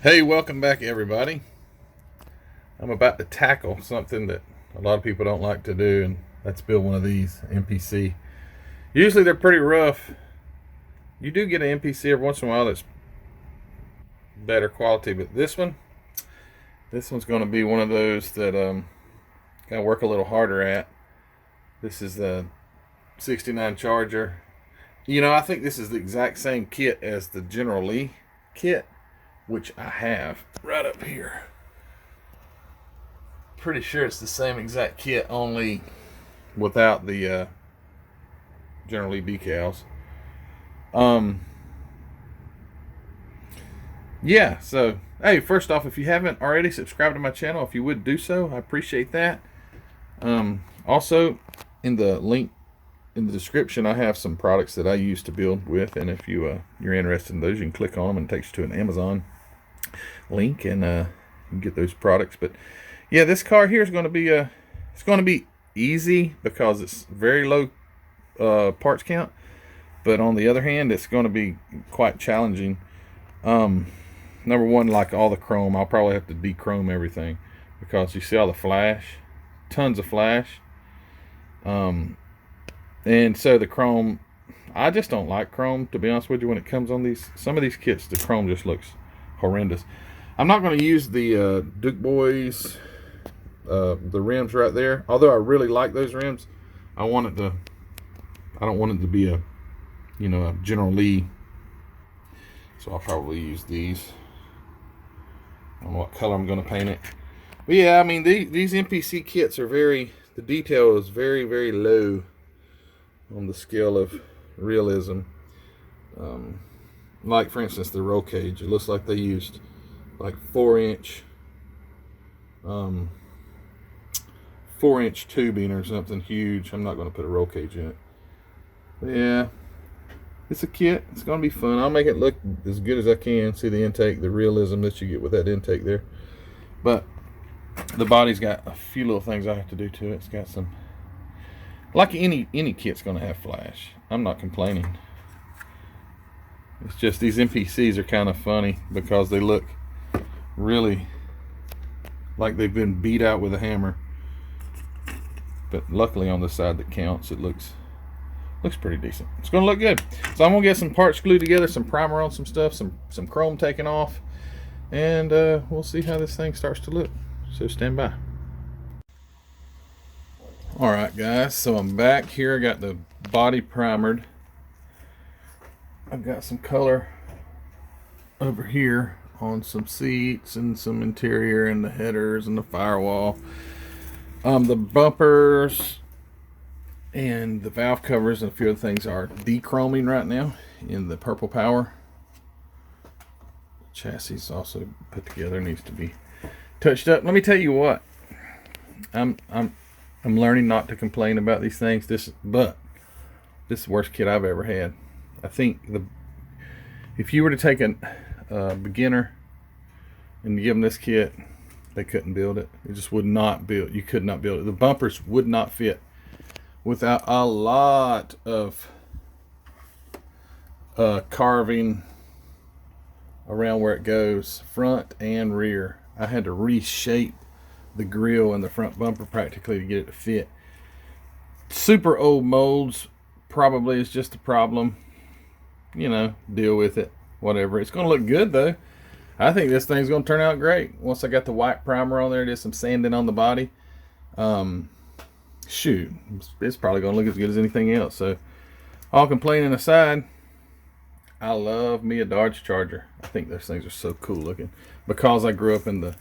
Hey, welcome back everybody. I'm about to tackle something that a lot of people don't like to do, and that's build one of these MPC. Usually they're pretty rough. You do get an MPC every once in a while that's better quality, but this one's going to be one of those that gotta work a little harder at. This is the 69 Charger. I think this is the exact same kit as the General Lee kit, which I have right up here. Pretty sure it's the same exact kit, only without the General Lee decals. Yeah, so hey, first off, if you haven't already subscribed to my channel, if you would do so, I appreciate that. Also, in the link in the description, I have some products that I use to build with, and if you're interested in those, you can click on them and it takes you to an Amazon link, and you can get those products. But yeah, this car here is going to be it's going to be easy because it's very low parts count, but on the other hand, it's going to be quite challenging. Number one, like all the chrome, I'll probably have to de-chrome everything because you see all the flash, tons of flash. And so the chrome, I just don't like chrome, to be honest with you. When it comes on some of these kits, the chrome just looks horrendous. I'm not going to use the Duke Boys, the rims right there. Although I really like those rims, I don't want it to be a General Lee. So I'll probably use these. I don't know what color I'm going to paint it. But yeah, I mean, these MPC kits are the detail is very, very low on the scale of realism. Like for instance, the roll cage, it looks like they used like 4-inch tubing or something huge. I'm not going to put a roll cage in it. But yeah, it's a kit. It's going to be fun. I'll make it look as good as I can. See the intake, the realism that you get with that intake there. But the body's got a few little things I have to do to it. It's got some, like any kit's going to have flash. I'm not complaining. It's just these MPCs are kind of funny because they look really like they've been beat out with a hammer. But luckily on the side that counts, it looks pretty decent. It's going to look good. So I'm going to get some parts glued together, some primer on some stuff, some chrome taken off, and we'll see how this thing starts to look. So stand by. Alright guys, so I'm back here. I got the body primered. I've got some color over here on some seats and some interior and the headers and the firewall. The bumpers and the valve covers and a few other things are de-chroming right now in the Purple Power. Chassis is also put together, needs to be touched up. Let me tell you what, I'm learning not to complain about these things. But this is the worst kit I've ever had. I think if you were to take a beginner and give them this kit, they couldn't build it. It just would not build. You could not build it. The bumpers would not fit without a lot of carving around where it goes, front and rear. I had to reshape the grill and the front bumper practically to get it to fit. Super old molds probably is just a problem. Deal with it, whatever. It's going to look good though. I think this thing's going to turn out great. Once I got the white primer on there, did some sanding on the body. Shoot, it's probably going to look as good as anything else. So all complaining aside, I love me a Dodge Charger. I think those things are so cool looking because I grew up in the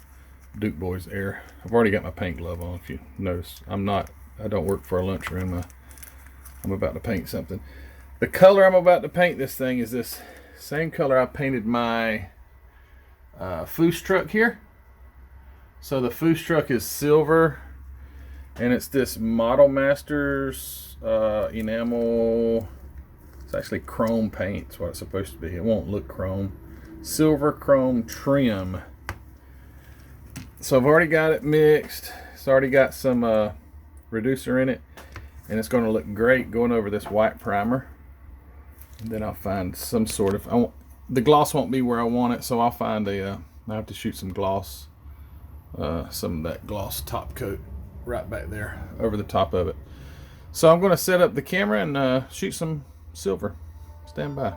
Duke Boys era. I've already got my paint glove on. If you notice, I don't work for a lunchroom. I'm about to paint something. The color I'm about to paint this thing is this same color I painted my Foos truck here. So the Foos truck is silver, and it's this Model Masters enamel. It's actually chrome paint. It's what it's supposed to be. It won't look chrome. Silver chrome trim. So I've already got it mixed. It's already got some reducer in it, and it's going to look great going over this white primer. And then I'll find some sort of, the gloss won't be where I want it, so I'll find a I have to shoot some gloss, some of that gloss top coat right back there over the top of it. So I'm going to set up the camera and shoot some silver. Stand by.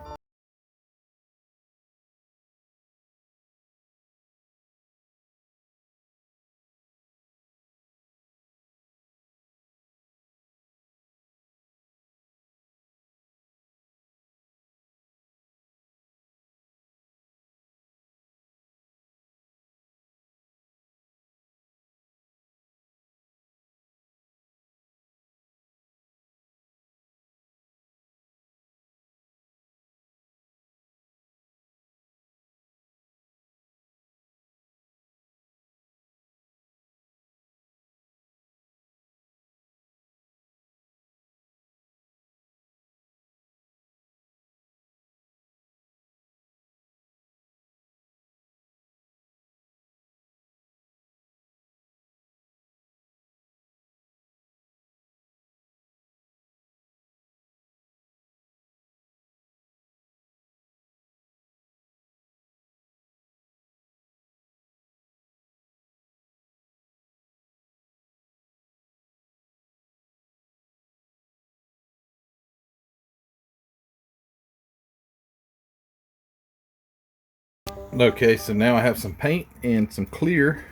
Okay, so now I have some paint and some clear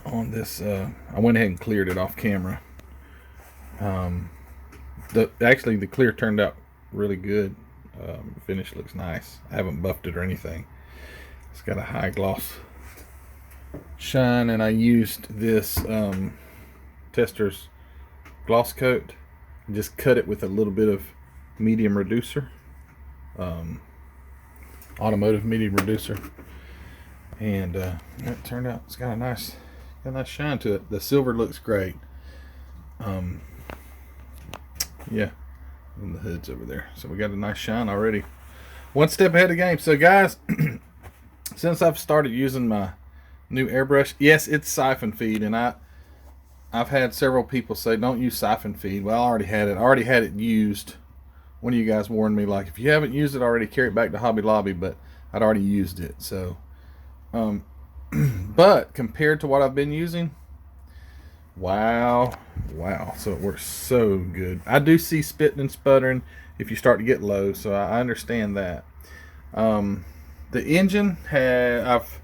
on this. I went ahead and cleared it off camera. Actually, the clear turned out really good. Finish looks nice. I haven't buffed it or anything. It's got a high gloss shine, and I used this Tester's gloss coat. Just cut it with a little bit of medium reducer, automotive medium reducer, and it turned out it's got a nice shine to it. The silver looks great. Yeah, and the hood's over there, so we got a nice shine already. One step ahead of the game. So guys, since I've started using my new airbrush, yes, it's siphon feed, and I've had several people say don't use siphon feed. Well, I already had it used. One of you guys warned me, like, if you haven't used it already, carry it back to Hobby Lobby, but I'd already used it. So but compared to what I've been using, wow, so it works so good. I do see spitting and sputtering if you start to get low, so I understand that. The engine I've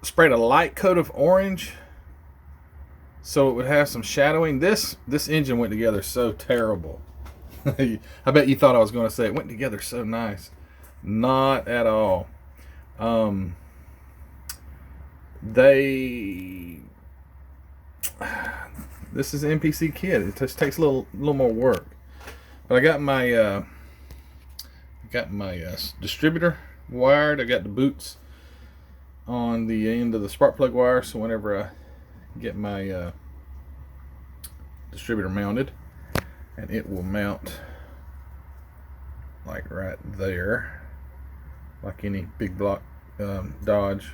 sprayed a light coat of orange so it would have some shadowing. This engine went together so terrible. I bet you thought I was going to say it went together so nice. Not at all. This is an MPC kit. It just takes a little more work. But I got my distributor wired. I got the boots on the end of the spark plug wire, so whenever I get my distributor mounted, and it will mount like right there, like any big block Dodge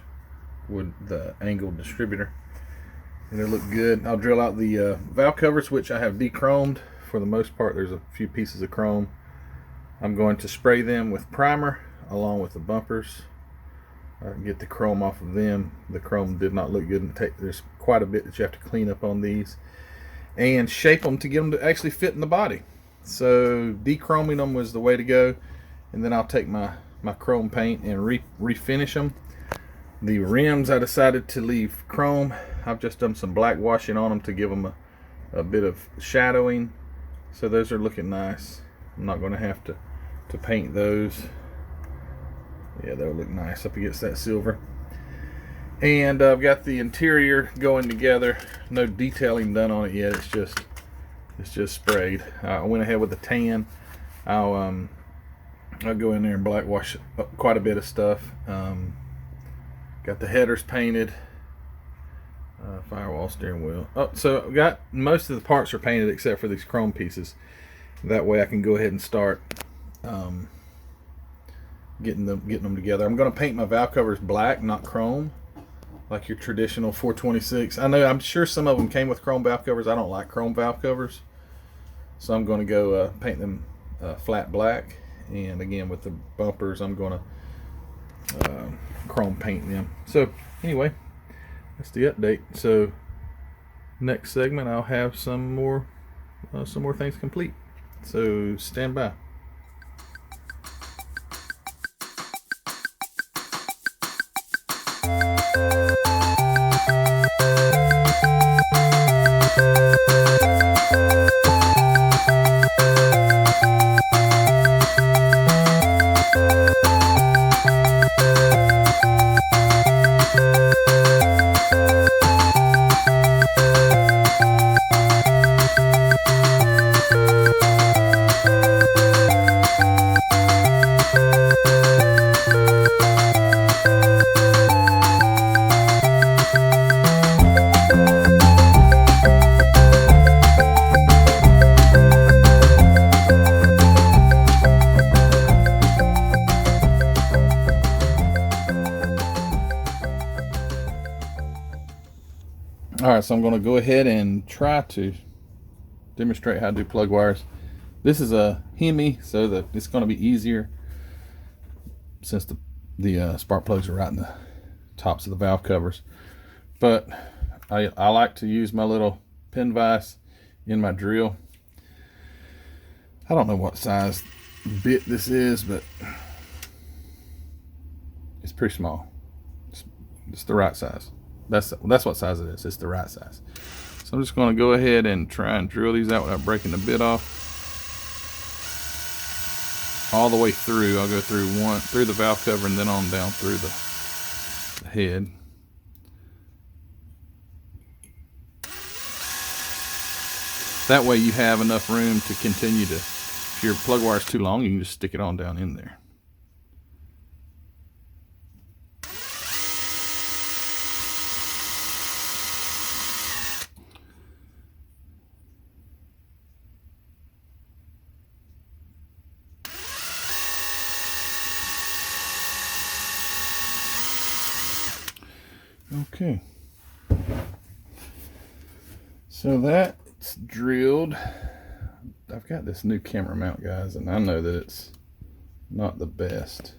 would, the angled distributor. It'll look good. I'll drill out the valve covers, which I have de-chromed for the most part. There's a few pieces of chrome. I'm going to spray them with primer along with the bumpers. Get the chrome off of them. The chrome did not look good. There's quite a bit that you have to clean up on these, and shape them to get them to actually fit in the body. So de-chroming them was the way to go, and then I'll take my chrome paint and refinish them. The rims I decided to leave chrome. I've just done some black washing on them to give them a bit of shadowing. So those are looking nice. I'm not going to have to paint those. Yeah, they'll look nice up against that silver. And I've got the interior going together. No detailing done on it yet. It's just sprayed. I went ahead with the tan. I'll go in there and black wash quite a bit of stuff. Got the headers painted. Firewall, steering wheel. Oh, so I've got most of the parts are painted except for these chrome pieces. That way I can go ahead and start getting them together. I'm going to paint my valve covers black, not chrome, like your traditional 426. I'm sure some of them came with chrome valve covers. I don't like chrome valve covers, so I'm going to go paint them flat black. And again, with the bumpers, I'm going to chrome paint them. So anyway, that's the update. So next segment I'll have some more things complete. So stand by. Alright, so I'm going to go ahead and try to demonstrate how to do plug wires. This is a Hemi, so that it's going to be easier since the spark plugs are right in the tops of the valve covers. But I like to use my little pin vise in my drill. I don't know what size bit this is, but it's pretty small. It's the right size. That's what size it is. It's the right size. So I'm just going to go ahead and try and drill these out without breaking the bit off. All the way through. I'll go through the valve cover and then on down through the head. That way you have enough room to continue to, if your plug wire is too long, you can just stick it on down in there. Okay, so that's drilled. I've got this new camera mount, guys, and I know that it's not the best.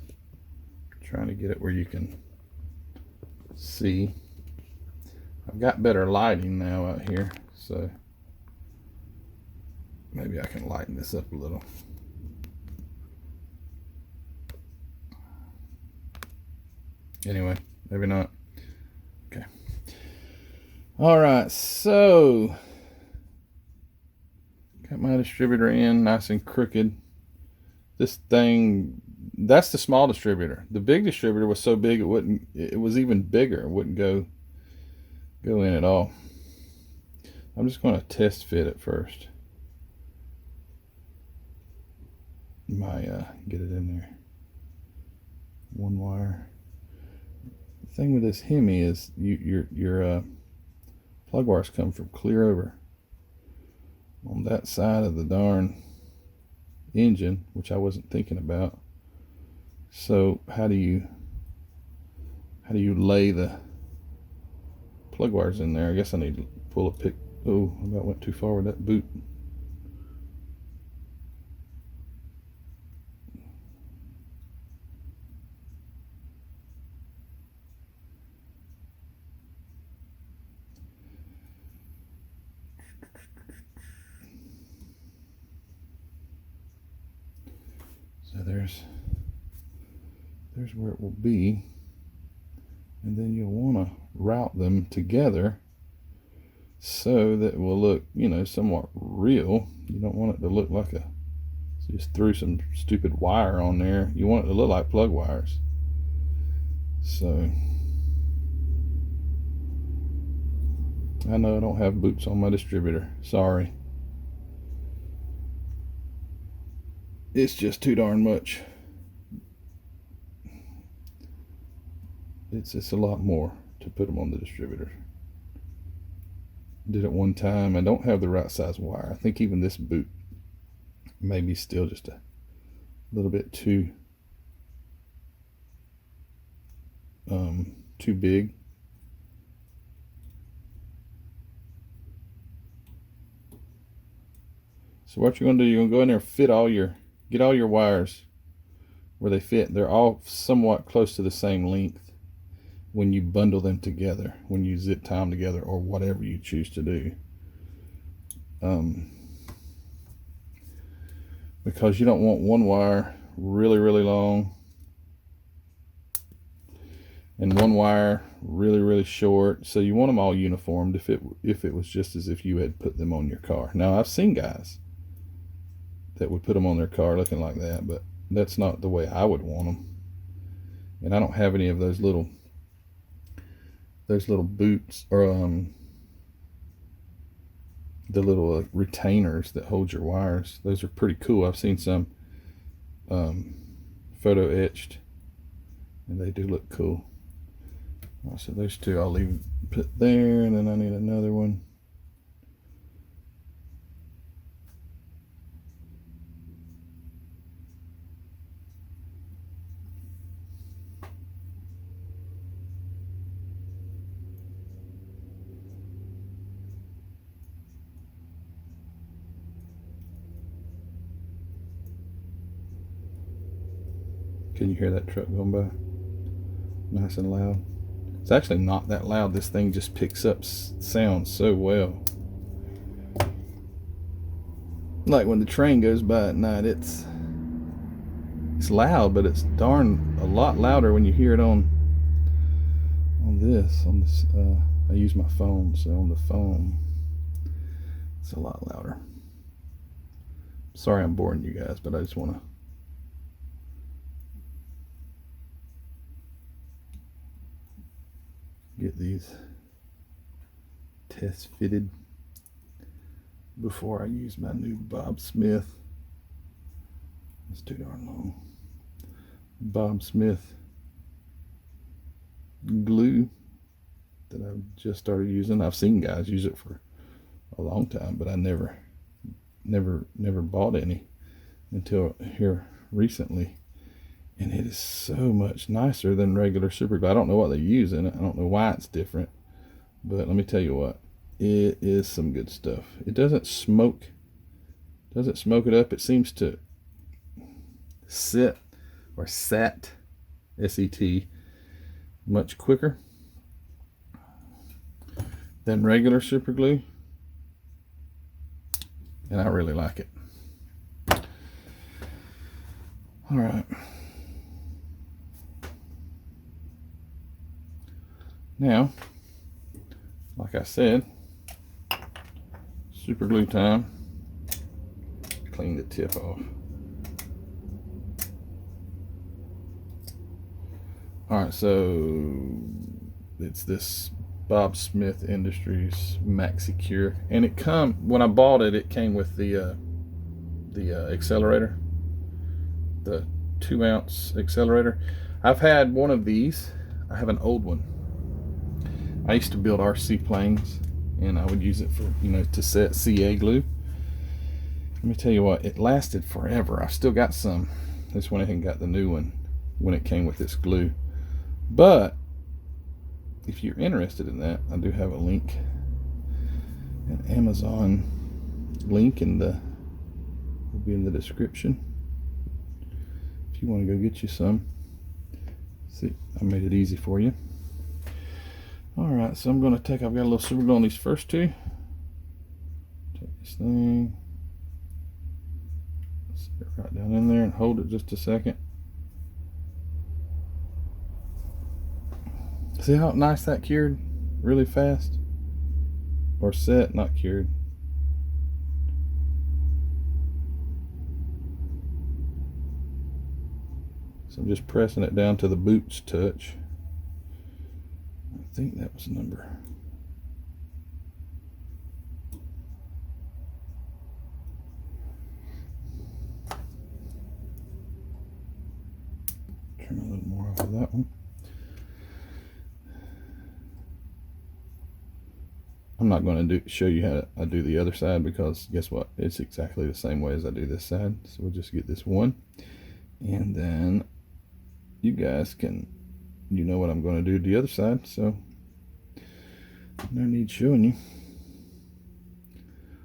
I'm trying to get it where you can see. I've got better lighting now out here, so maybe I can lighten this up a little. Anyway, maybe not. Okay. All right, so got my distributor in nice and crooked. This thing, that's the small distributor. The big distributor was so big it was even bigger. It wouldn't go in at all. I'm just going to test fit it first. Get it in there. One wire. The thing with this Hemi is your plug wires come from clear over on that side of the darn engine, which I wasn't thinking about. So how do you lay the plug wires in there? I guess I need to pull a pick. Oh, I about went too far with that boot. So there's where it will be, and then you'll want to route them together so that it will look, somewhat real. You don't want it to look like just threw some stupid wire on there. You want it to look like plug wires. So I know I don't have boots on my distributor. Sorry. It's just too darn much. It's a lot more to put them on the distributor. Did it one time. I don't have the right size wire. I think even this boot may be still just a little bit too big. So what you're going to do, you're going to go in there and get all your wires where they fit. They're all somewhat close to the same length when you bundle them together, when you zip tie them together, or whatever you choose to do. Because you don't want one wire really, really long and one wire really, really short. So you want them all uniformed if it was just as if you had put them on your car. Now, I've seen guys that would put them on their car looking like that, but that's not the way I would want them. And I don't have any of those little boots, or the little retainers that hold your wires. Those are pretty cool. I've seen some photo etched, and they do look cool. So those two I'll put there, and then I need another one. Can you hear that truck going by? Nice and loud. It's actually not that loud. This thing just picks up sound so well. Like when the train goes by at night, it's loud, but it's darn a lot louder when you hear it on this. I use my phone, so on the phone it's a lot louder. Sorry I'm boring you guys, but I just want to get these test fitted before I use my new Bob Smith. It's too darn long. Bob Smith glue that I've just started using. I've seen guys use it for a long time, but I never bought any until here recently. And it is so much nicer than regular super glue. I don't know what they use in it. I don't know why it's different. But let me tell you what, it is some good stuff. It doesn't smoke it up. It seems to set, S-E-T, much quicker than regular super glue. And I really like it. All right. Now, like I said, super glue time. Clean the tip off. Alright, so it's this Bob Smith Industries Maxi Cure, and when I bought it, it came with the accelerator, the 2-ounce accelerator. I've had one of these. I have an old one. I used to build RC planes, and I would use it for, to set CA glue. Let me tell you what, it lasted forever. I've still got some. I just went ahead and got the new one when it came with this glue. But if you're interested in that, I do have a link, an Amazon link will be in the description if you want to go get you some. See, I made it easy for you. Alright, so I've got a little super glue on these first two. Take this thing, sit it right down in there and hold it just a second. See how nice that cured really fast? Or set, not cured. So I'm just pressing it down to the boots touch. I think that was number. Trim a little more off of that one. I'm not going to show you how I do the other side, because guess what? It's exactly the same way as I do this side. So we'll just get this one, and then you guys know what I'm going to do to the other side, so no need showing you.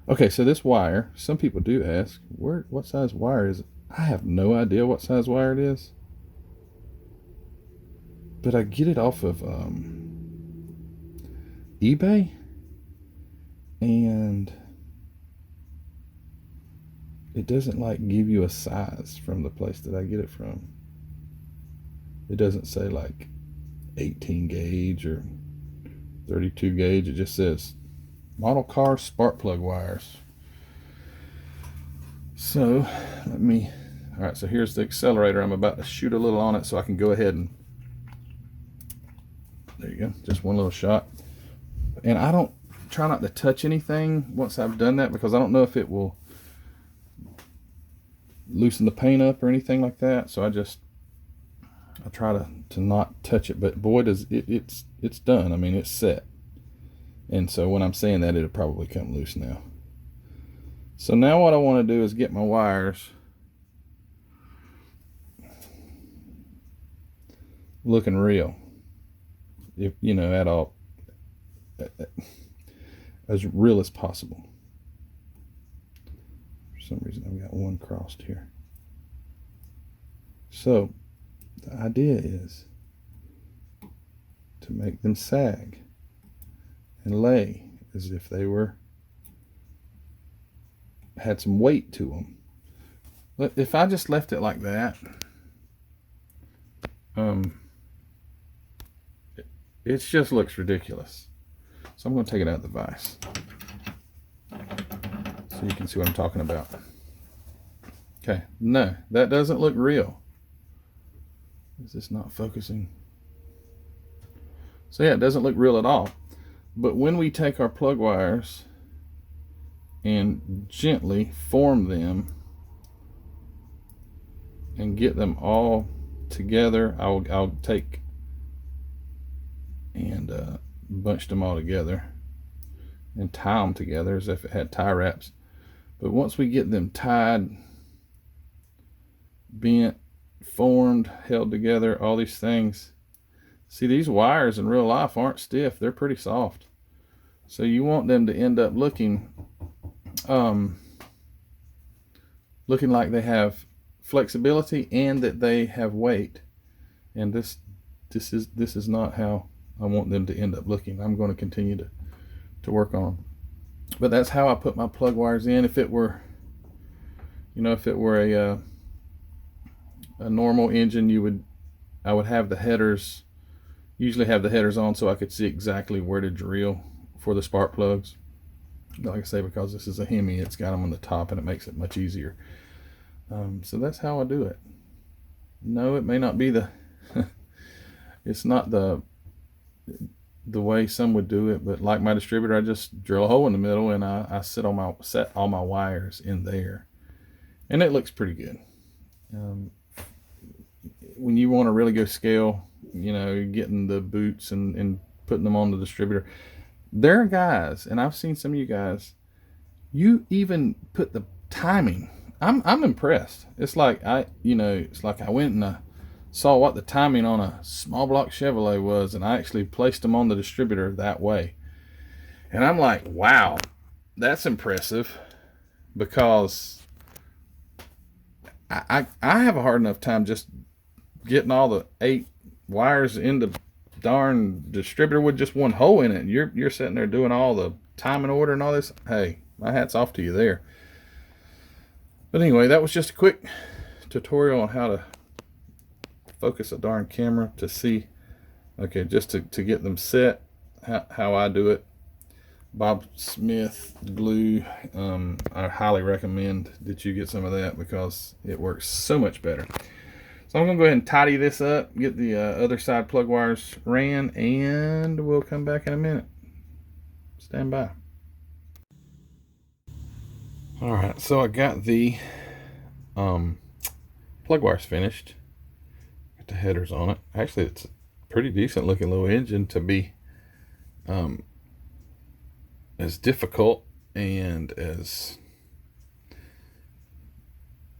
Okay, so this wire, some people do ask, what size wire is it? I have no idea what size wire it is. but I get it off of eBay, and it doesn't like give you a size from the place that I get it from. It doesn't say like 18 gauge or 32 gauge. It just says model car spark plug wires. So all right, so here's the accelerator. I'm about to shoot a little on it so I can go ahead and, there you go, just one little shot. And I don't try not to touch anything once I've done that, because I don't know if it will loosen the paint up or anything like that. So I try to not touch it, but boy, does it's done. I mean, it's set. And so when I'm saying that, it'll probably come loose now. So now what I want to do is get my wires looking real, if you know, at all, as real as possible. For some reason I've got one crossed here. So the idea is to make them sag and lay as if they had some weight to them. But if I just left it like that, it just looks ridiculous. So I'm going to take it out of the vise so you can see what I'm talking about. Okay, no, that doesn't look real. Is this not focusing? So yeah, it doesn't look real at all. But when we take our plug wires and gently form them and get them all together, I'll take and bunch them all together and tie them together as if it had tie wraps. But once we get them tied, bent, formed, held together, all these things, see, these wires in real life aren't stiff, they're pretty soft. So you want them to end up looking like they have flexibility and that they have weight. And this is not how I want them to end up looking. I'm going to continue to work on them. But that's how I put my plug wires in. If it were, you know, if it were a normal engine, I would have the headers, usually have the headers on so I could see exactly where to drill for the spark plugs. Like I say, because this is a Hemi, it's got them on the top and it makes it much easier. So that's how I do it. No, it may not be it's not the way some would do it, but like my distributor, I just drill a hole in the middle and I set all my wires in there, and it looks pretty good. When you want to really go scale, you know, getting the boots and putting them on the distributor, there are guys, and I've seen some of you guys, you even put the timing. I'm impressed. It's like I went and saw what the timing on a small block Chevrolet was, and I actually placed them on the distributor that way. And I'm like, wow, that's impressive, because I have a hard enough time just getting all the 8 wires in the darn distributor with just one hole in it. And you're sitting there doing all the timing order and all this. Hey, my hat's off to you there. But anyway, that was just a quick tutorial on how to focus a darn camera to see, okay, just to get them set, how I do it. Bob Smith glue, I highly recommend that you get some of that, because it works so much better. So I'm going to go ahead and tidy this up, get the other side plug wires ran, and we'll come back in a minute. Stand by. Alright, so I got the plug wires finished. Got the headers on it. Actually, it's a pretty decent looking little engine to be as difficult and as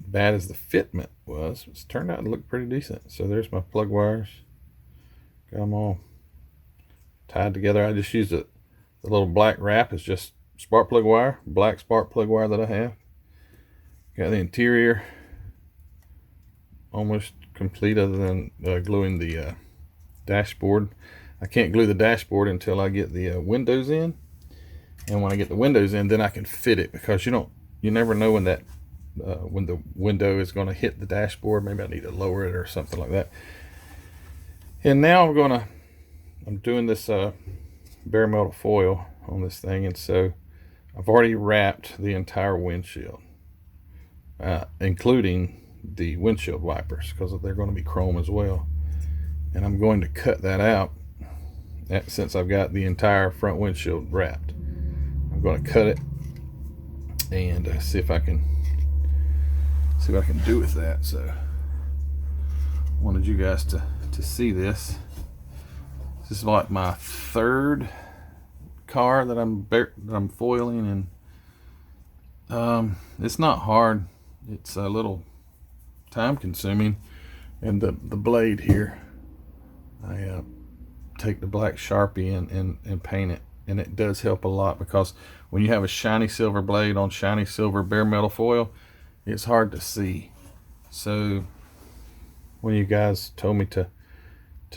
bad as the fitment was. It's turned out to look pretty decent. So there's my plug wires. Got them all tied together. I just used the little black wrap. It's just spark plug wire, black spark plug wire that I have. Got the interior almost complete, other than gluing the dashboard. I can't glue the dashboard until I get the windows in. And when I get the windows in, then I can fit it, because you never know when that when the window is going to hit the dashboard. Maybe I need to lower it or something like that. And now I'm doing this bare metal foil on this thing, and so I've already wrapped the entire windshield, including the windshield wipers, because they're going to be chrome as well. And I'm going to cut that out since I've got the entire front windshield wrapped. I'm going to cut it and see what I can do with that. So I wanted you guys to see this. This is like my third car that I'm foiling, and it's not hard. It's a little time consuming. And the blade here, I take the black Sharpie and paint it, and it does help a lot, because when you have a shiny silver blade on shiny silver bare metal foil, it's hard to see. So when you guys told me to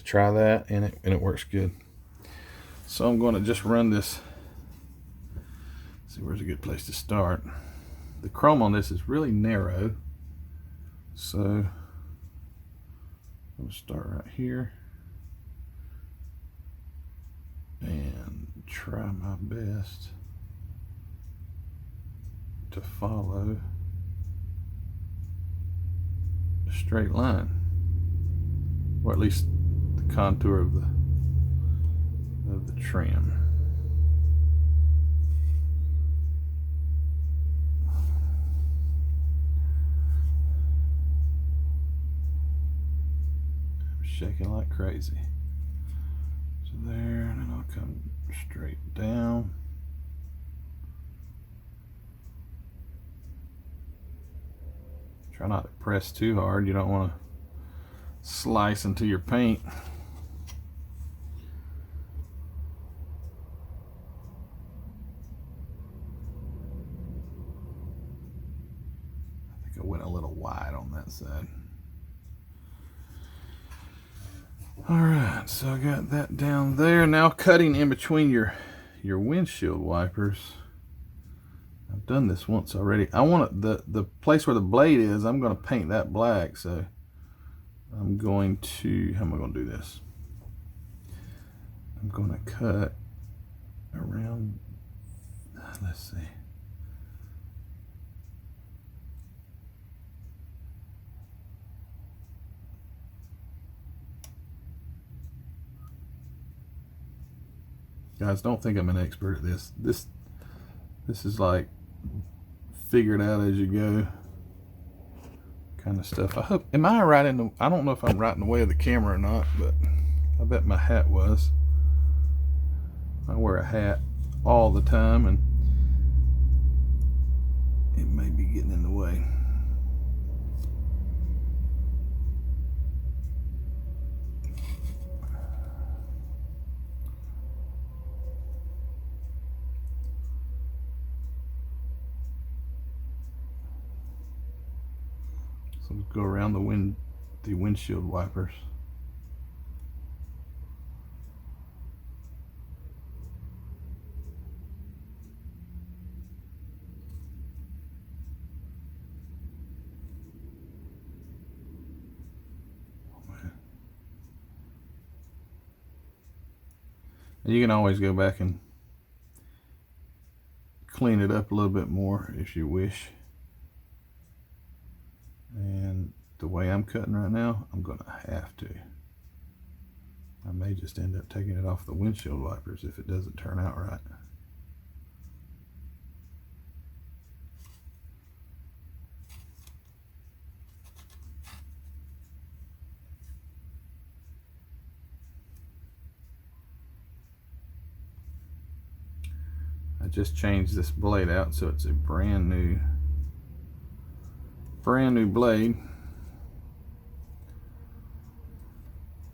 try that, and it works good. So I'm going to just run this. See, where's a good place to start? The chrome on this is really narrow, so I'm going to start right here and try my best to follow a straight line, or at least the contour of the trim. I'm shaking like crazy. So there, and then I'll come straight down. Try not to press too hard. You don't want to slice into your paint. I think I went a little wide on that side. Alright, so I got that down there. Now cutting in between your windshield wipers. I've done this once already. I want the place where the blade is, I'm going to paint that black. So I'm going to, how am I going to do this? I'm going to cut around, let's see. Guys, don't think I'm an expert at this. This is like figure it out as you go kind of stuff. I hope, am I right in the, I don't know if I'm right in the way of the camera or not, but I bet my hat was. I wear a hat all the time, and it may be getting in the way. So let's go around the windshield wipers. And you can always go back and clean it up a little bit more if you wish. And the way I'm cutting right now, I'm going to have to. I may just end up taking it off the windshield wipers if it doesn't turn out right. I just changed this blade out so it's a brand new blade.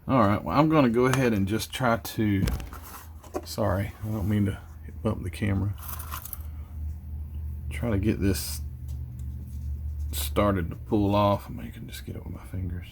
Alright, well, I'm going to go ahead and just try to, sorry, I don't mean to bump the camera. Try to get this started to pull off. I mean, you can just get it with my fingers.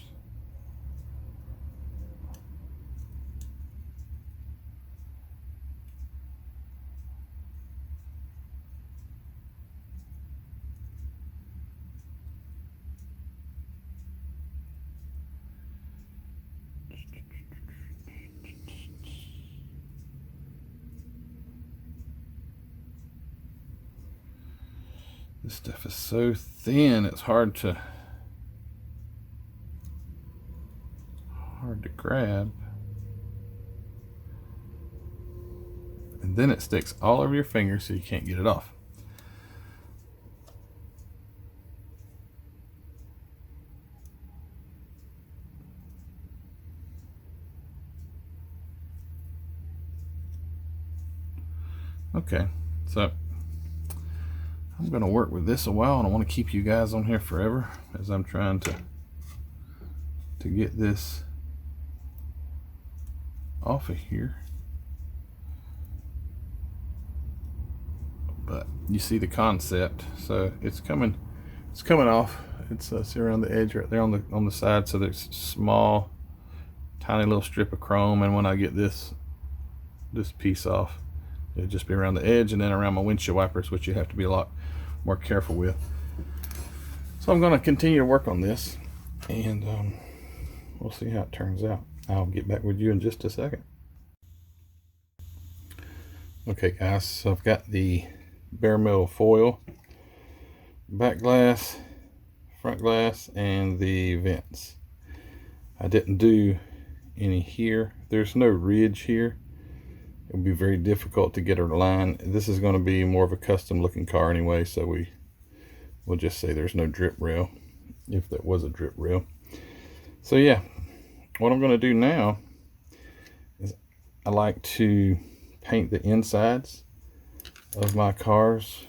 This stuff is so thin, it's hard to grab. And then it sticks all over your fingers so you can't get it off. Okay, so I'm going to work with this a while, and I want to keep you guys on here forever as I'm trying to get this off of here. But you see the concept, so it's coming off. It's see around the edge right there on the side, so there's small tiny little strip of chrome, and when I get this piece off, it'll just be around the edge and then around my windshield wipers, which you have to be a lot more careful with. So I'm going to continue to work on this, and we'll see how it turns out. I'll get back with you in just a second. Okay guys, so I've got the bare metal foil, back glass, front glass, and the vents. I didn't do any here. There's no ridge here. It would be very difficult to get her to line. This is going to be more of a custom looking car anyway, so we'll just say there's no drip rail, if that was a drip rail. So yeah, what I'm going to do now is I like to paint the insides of my cars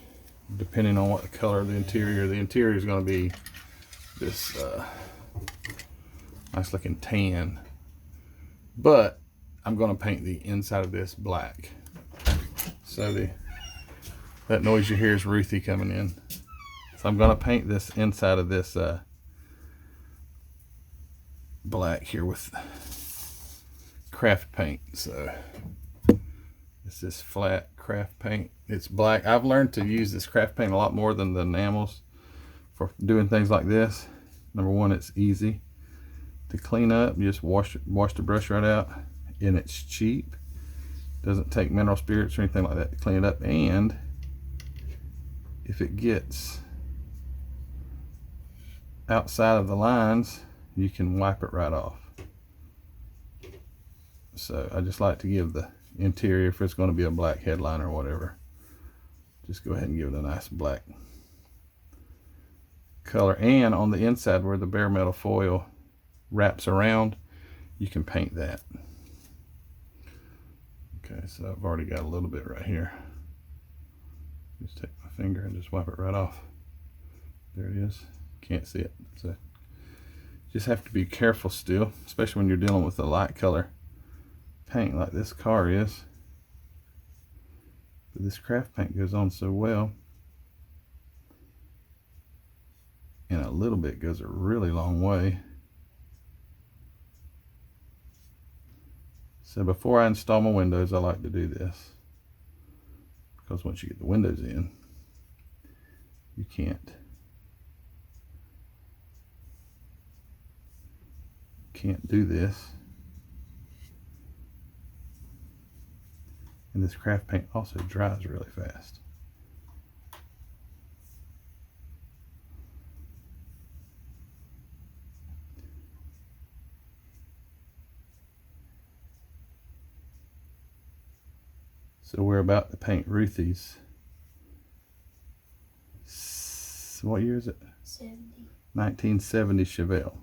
depending on what the color of the interior. The interior is going to be this nice looking tan, but I'm going to paint the inside of this black. So that noise you hear is Ruthie coming in. So I'm going to paint this inside of this black here with craft paint. So this is flat craft paint. It's black. I've learned to use this craft paint a lot more than the enamels for doing things like this. Number one, it's easy to clean up. You just wash the brush right out, and it's cheap. Doesn't take mineral spirits or anything like that to clean it up. And if it gets outside of the lines, you can wipe it right off. So I just like to give the interior, if it's going to be a black headline or whatever, just go ahead and give it a nice black color. And on the inside where the bare metal foil wraps around, you can paint that. Okay, so I've already got a little bit right here. Just take my finger and just wipe it right off. There it is. Can't see it. So just have to be careful still, especially when you're dealing with a light color paint like this car is. But this craft paint goes on so well, and a little bit goes a really long way. So before I install my windows, I like to do this, because once you get the windows in, you can't do this. And this craft paint also dries really fast. So we're about to paint Ruthie's, what year is it? 1970 Chevelle.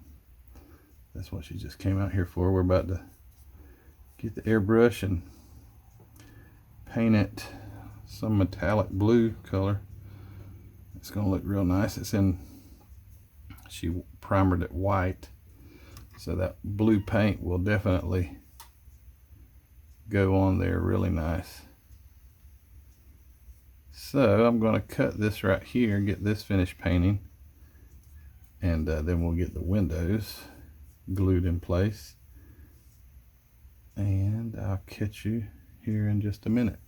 That's what she just came out here for. We're about to get the airbrush and paint it some metallic blue color. It's going to look real nice. She primered it white, so that blue paint will definitely go on there really nice. So I'm going to cut this right here, get this finished painting, and then we'll get the windows glued in place, and I'll catch you here in just a minute.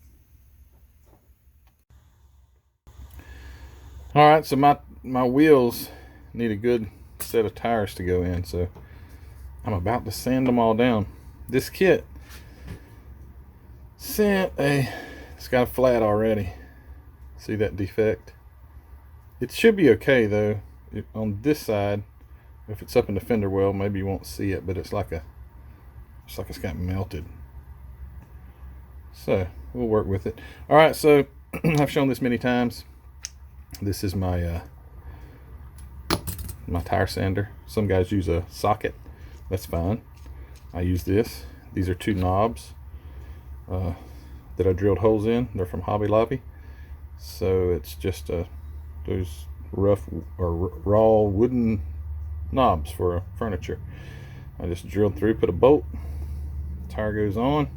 All right, so my wheels need a good set of tires to go in, so I'm about to sand them all down. This kit it's got a flat already. See that defect? It should be okay though. On this side, if it's up in the fender well, maybe you won't see it, but it's like it's got melted. So we'll work with it. All right, so I've shown this many times. This is my my tire sander. Some guys use a socket. That's fine. I use this. These are two knobs that I drilled holes in. They're from Hobby Lobby. So it's just those rough or raw wooden knobs for furniture. I just drilled through, put a bolt, tire goes on.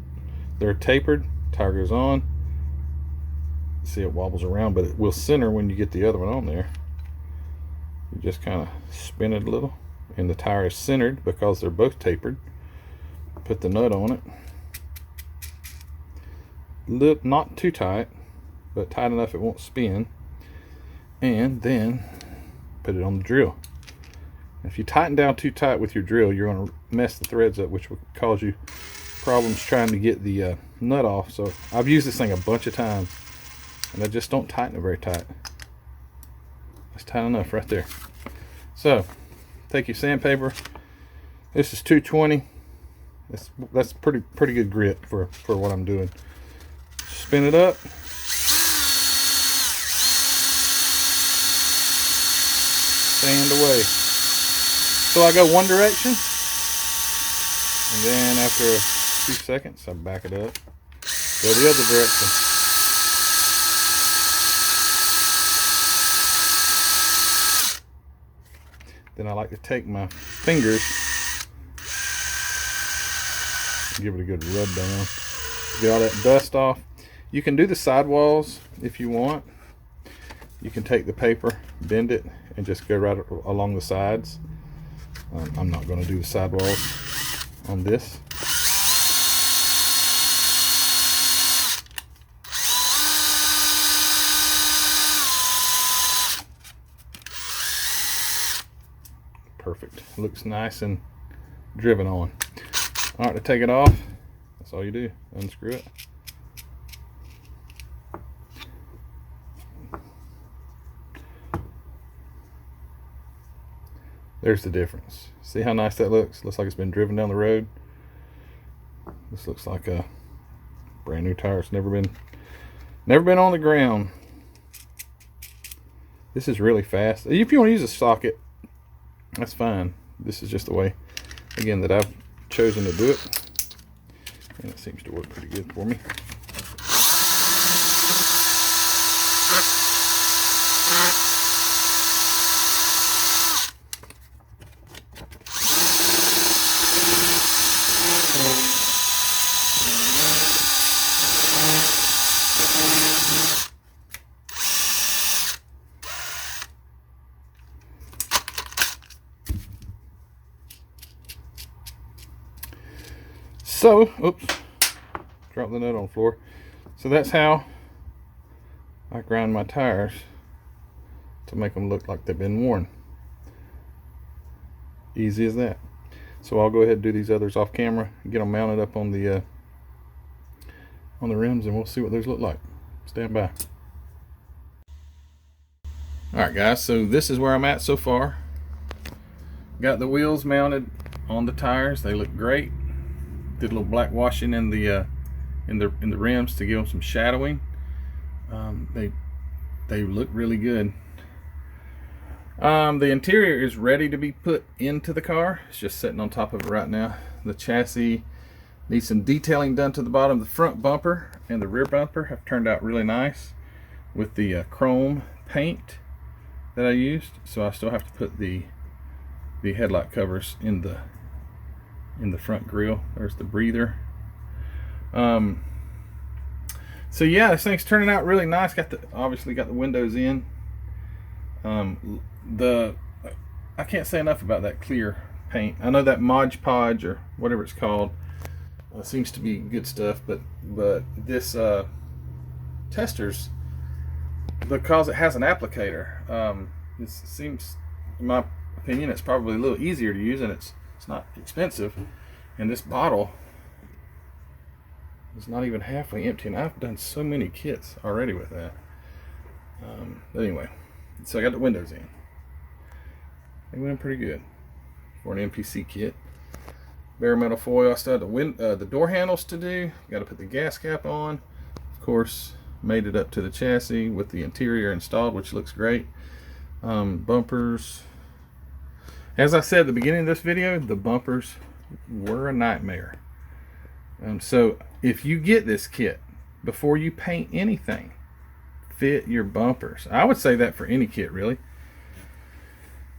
They're tapered, tire goes on. See, it wobbles around, but it will center when you get the other one on there. You just kind of spin it a little, and the tire is centered because they're both tapered. Put the nut on it. Not too tight, but tight enough it won't spin. And then put it on the drill. If you tighten down too tight with your drill, you're going to mess the threads up, which will cause you problems trying to get the nut off. So I've used this thing a bunch of times, and I just don't tighten it very tight. It's tight enough right there. So take your sandpaper. This is 220. That's pretty good grit for what I'm doing. Spin it up. Sand away. So I go one direction, and then after a few seconds I back it up, go the other direction. Then I like to take my fingers, give it a good rub down, get all that dust off. You can do the sidewalls if you want. You can take the paper, bend it, and just go right along the sides. I'm not going to do the sidewalls on this. Perfect. Looks nice and driven on. All right, to take it off, that's all you do. Unscrew it. There's the difference. See how nice that looks? Looks like it's been driven down the road. This looks like a brand new tire. It's never been on the ground. This is really fast. If you want to use a socket, that's fine. This is just the way, again, that I've chosen to do it. And it seems to work pretty good for me. So, oops, dropped the nut on the floor. So that's how I grind my tires to make them look like they've been worn. Easy as that. So I'll go ahead and do these others off camera, get them mounted up on the rims, and we'll see what those look like. Stand by. Alright guys, so this is where I'm at so far. Got the wheels mounted on the tires. They look great. Did a little black washing in the rims to give them some shadowing. They look really good. The interior is ready to be put into the car. It's just sitting on top of it right now. The chassis needs some detailing done to the bottom. The front bumper and the rear bumper have turned out really nice with the chrome paint that I used. So I still have to put the headlight covers in the front grille. There's the breather. So yeah, this thing's turning out really nice. Obviously got the windows in. I can't say enough about that clear paint. I know that Mod Podge or whatever it's called seems to be good stuff, but this Testors, because it has an applicator, this seems, in my opinion, it's probably a little easier to use, and it's not expensive. And this bottle is not even halfway empty, and I've done so many kits already with that. But anyway, So I got the windows in. They went pretty good for an MPC kit. Bare metal foil. I still have the door handles to do. Got to put the gas cap on. Of course, made it up to the chassis with the interior installed, which looks great. Bumpers. As I said at the beginning of this video, the bumpers were a nightmare. So if you get this kit, before you paint anything, fit your bumpers. I would say that for any kit, really,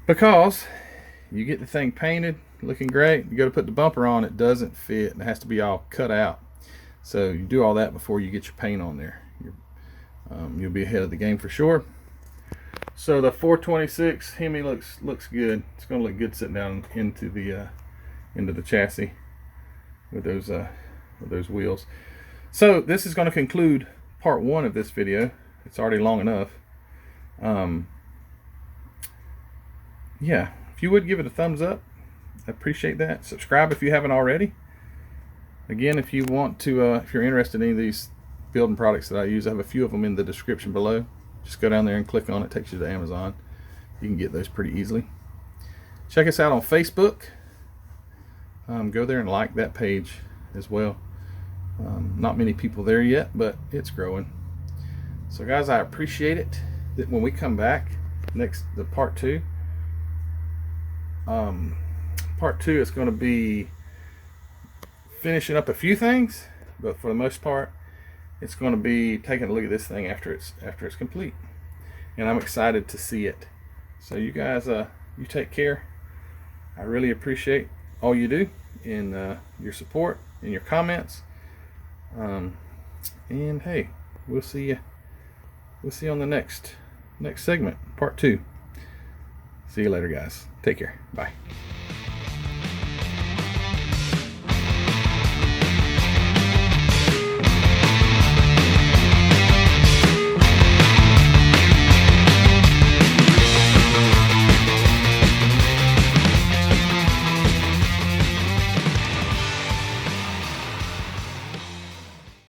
because you get the thing painted looking great, you go to put the bumper on, it doesn't fit and it has to be all cut out. So you do all that before you get your paint on there. You'll be ahead of the game for sure. So the 426 Hemi looks good. It's going to look good sitting down into the chassis with those wheels. So this is going to conclude part 1 of this video. It's already long enough. Yeah, if you would give it a thumbs up, I appreciate that. Subscribe if you haven't already. Again, if you want to, if you're interested in any of these building products that I use, I have a few of them in the description below. Just go down there and click on it. It takes you to Amazon. You can get those pretty easily. Check us out on Facebook. Go there and like that page as well. Not many people there yet, but it's growing. So guys, I appreciate it. That when we come back the part 2, is going to be finishing up a few things, but for the most part it's going to be taking a look at this thing after it's complete, and I'm excited to see it. So you guys, you take care. I really appreciate all you do in your support and your comments, and hey, we'll see you on the next segment, part 2. See you later, guys. Take care. Bye.